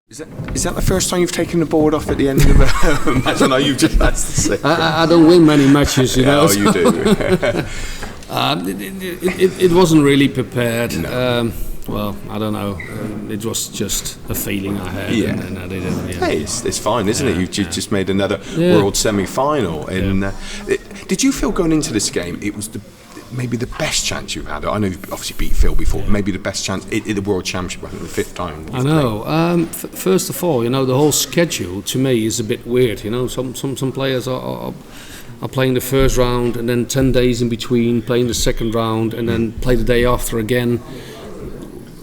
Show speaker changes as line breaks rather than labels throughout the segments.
Is that the first time you've taken the board off at the end of a match? I know you've just had to say.
I don't win many matches, you know.
Oh, you do.
It wasn't really prepared.
No.
Well, I don't know. It was just a feeling I had, and I did it. Yeah.
Hey, it's fine, isn't it? You just made another World semi-final. And did you feel going into this game it was maybe the best chance you've had? I know you've obviously beat Phil before. Maybe the best chance in the World Championship. I think the fifth time.
I know. First of all, you know, the whole schedule to me is a bit weird. You know, some players are playing the first round and then 10 days in between playing the second round and then play the day after again.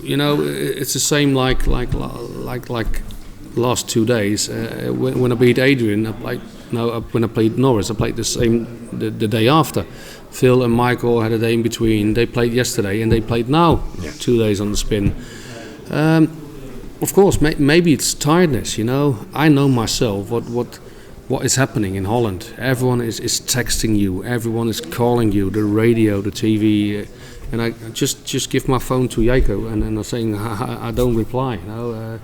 You know, it's the same like last 2 days. When I beat Adrian, when I played Norris, I played the same the day after. Phil and Michael had a day in between. They played yesterday and they played now. 2 days on the spin. Of course, maybe it's tiredness. You know, I know myself what is happening in Holland. Everyone is texting you. Everyone is calling you. The radio, the TV. And I just give my phone to Jaco and I'm saying I don't reply. You know,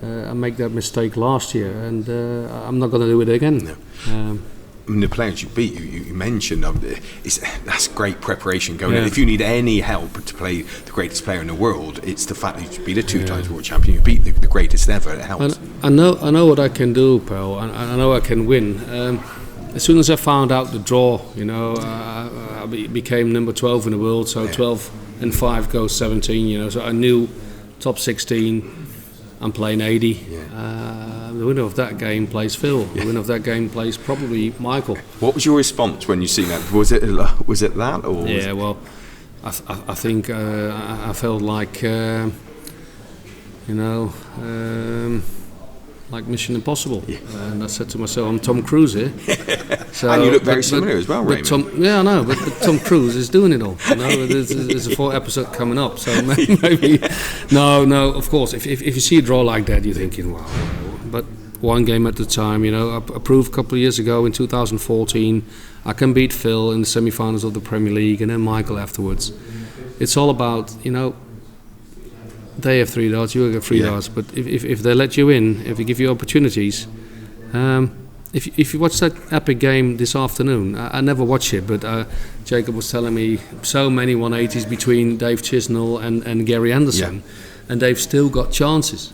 I make that mistake last year and I'm not going to do it again.
No. I mean, the players you beat, you mentioned, that's great preparation going in. If you need any help to play the greatest player in the world, it's the fact that you beat a 2 times world champion, you beat the greatest ever. It helps.
I know what I can do, pal. I know I can win. As soon as I found out the draw, you know, I became number 12 in the world. So 12 and 5 goes 17. You know, so I knew top 16. I'm playing 80. The winner of that game plays Phil. The winner of that game plays probably Michael.
What was your response when you seen that? Was it that or?
Yeah, well, I think I felt like like Mission Impossible. And I said to myself, I'm Tom Cruise here. So,
and you look very similar as well, Raymond.
I know, but Tom Cruise is doing it all. You know, there's a 4th episode coming up, so maybe. No, of course, if you see a draw like that, you're thinking, wow. But one game at a time, you know. I proved a couple of years ago in 2014, I can beat Phil in the semi-finals of the Premier League and then Michael afterwards. It's all about, you know, they have 3 darts, you have 3 darts. But if they let you in, if they give you opportunities, if you watch that epic game this afternoon, I never watch it, but Jacob was telling me so many 180s between Dave Chisnell and Gary Anderson, and they've still got chances.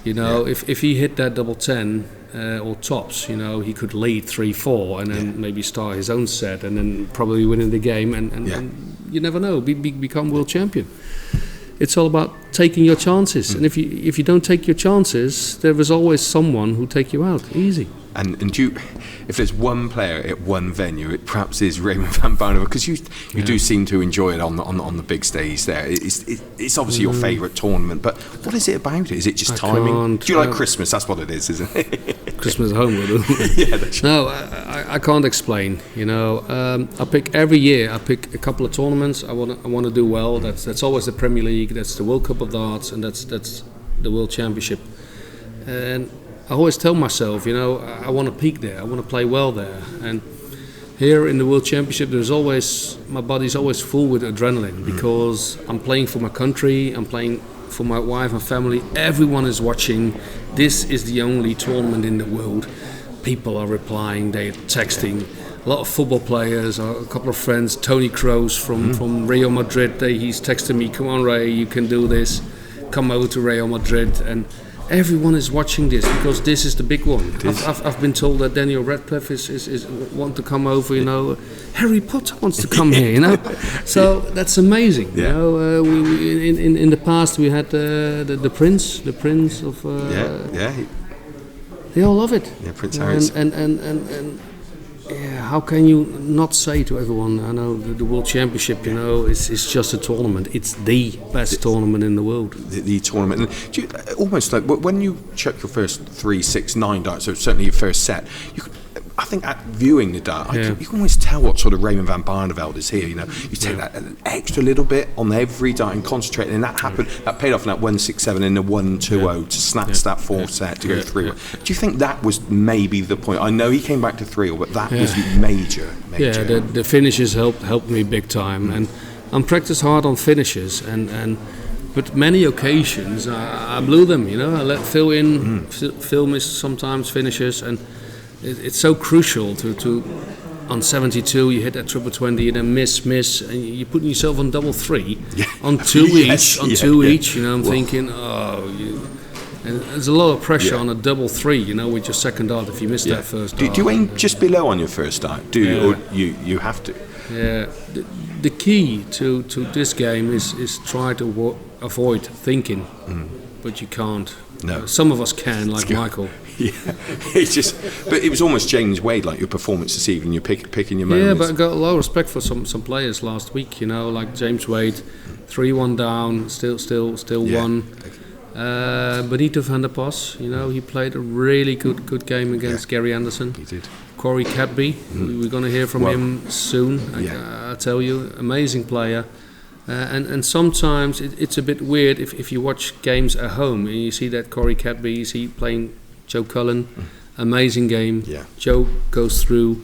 You know, if he hit that double 10 or tops, you know, he could lead 3-4 and then maybe start his own set and then probably winning the game and you never know, become world champion. It's all about taking your chances, and if you don't take your chances, there is always someone who take you out easy. And
if there's one player at one venue, it perhaps is Raymond van Barneveld, because you do seem to enjoy it on the big stage there. It's obviously your favourite tournament, but what is it about it? Is it just timing? Do you like Christmas? That's what it is, isn't it?
Christmas at home,
that's
no, I can't explain. You know, I pick every year. I pick a couple of tournaments. I want to do well. That's always the Premier League. That's the World Cup of Darts, and that's the World Championship. And I always tell myself, you know, I want to peak there. I want to play well there. And here in the World Championship, my body's always full with adrenaline because I'm playing for my country. I'm playing for my wife and family. Everyone is watching. This is the only tournament in the world. People are replying. They're texting. A lot of football players, a couple of friends. Tony Kroos from Real Madrid. He's texting me, "Come on, Ray, you can do this. Come over to Real Madrid." And everyone is watching this because this is the big one. I've been told that Daniel Radcliffe is want to come over. You know, Harry Potter wants to come here. You know, so that's amazing. You know, we in the past we had the prince of. They all love it.
Yeah, Prince Harry.
And how can you not say to everyone? I know the World Championship, you know, it's just a tournament. It's the best tournament in the world.
The tournament. And do you, almost like when you check your first 3, 6, 9 darts, so certainly your first set, I think at viewing the dart, you can always tell what sort of Raymond van Barneveld is here. You know, you take that an extra little bit on every dart and concentrate, and that happened. That paid off in that 167 and the 120 to snatch that 4th set to go 3-1. Do you think that was maybe the point? I know he came back to 3-0, but that was major.
Yeah, the finishes helped me big time, and I'm practiced hard on finishes, and But many occasions I blew them. I let Phil in. Phil missed sometimes finishes, and it's so crucial to on 72 you hit that triple 20 and then miss, and you're putting yourself on double 3 on 2 each. I'm thinking, and there's a lot of pressure on a double 3. With your second dart if you miss that first dart.
Do you aim just below on your first dart? Do you, or you have to?
Yeah. The key to this game is try to avoid thinking, but you can't.
No.
Some of us can, like Michael.
Yeah, but it was almost James Wade, like your performance this evening. You're picking your moments.
Yeah, but I got a lot of respect for some players last week. Like James Wade, 3-1 down, still won. Benito van der Pas, he played a really good game against Gary Anderson.
He did.
Corey Cadby, we're going to hear from him soon. I tell you, amazing player. And sometimes it's a bit weird if you watch games at home and you see that Corey Cadby, you see playing Joe Cullen, amazing game.
Yeah.
Joe goes through,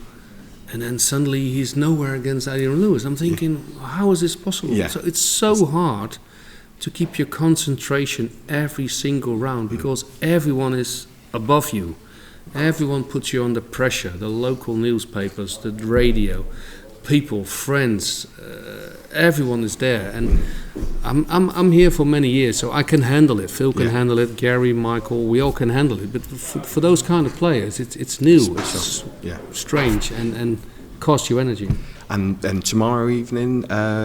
and then suddenly he's nowhere against Adrian Lewis. I'm thinking, how is this possible?
Yeah.
So it's so hard to keep your concentration every single round because everyone is above you. Everyone puts you under pressure. The local newspapers, the radio, people, friends, everyone is there. And I'm here for many years, so I can handle it. Phil can handle it. Gary, Michael, we all can handle it. But for those kind of players, it's new. It's strange and costs you energy.
And tomorrow evening,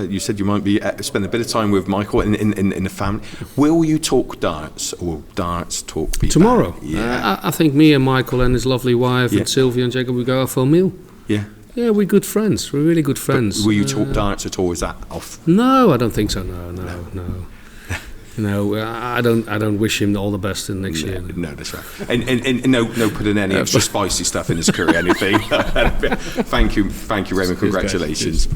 you said you might be spend a bit of time with Michael in the family. Will you talk darts, or darts talk people?
Tomorrow?
Yeah.
I think me and Michael and his lovely wife and Sylvia and Jacob, we go out for a meal.
Yeah.
Yeah, we're good friends. We're really good friends.
But will you talk darts at all? Is that off?
No, I don't think so. No. I don't wish him all the best in next year.
No, that's right. And no putting any extra spicy stuff in his career, anything. Thank you, Raymond. Congratulations.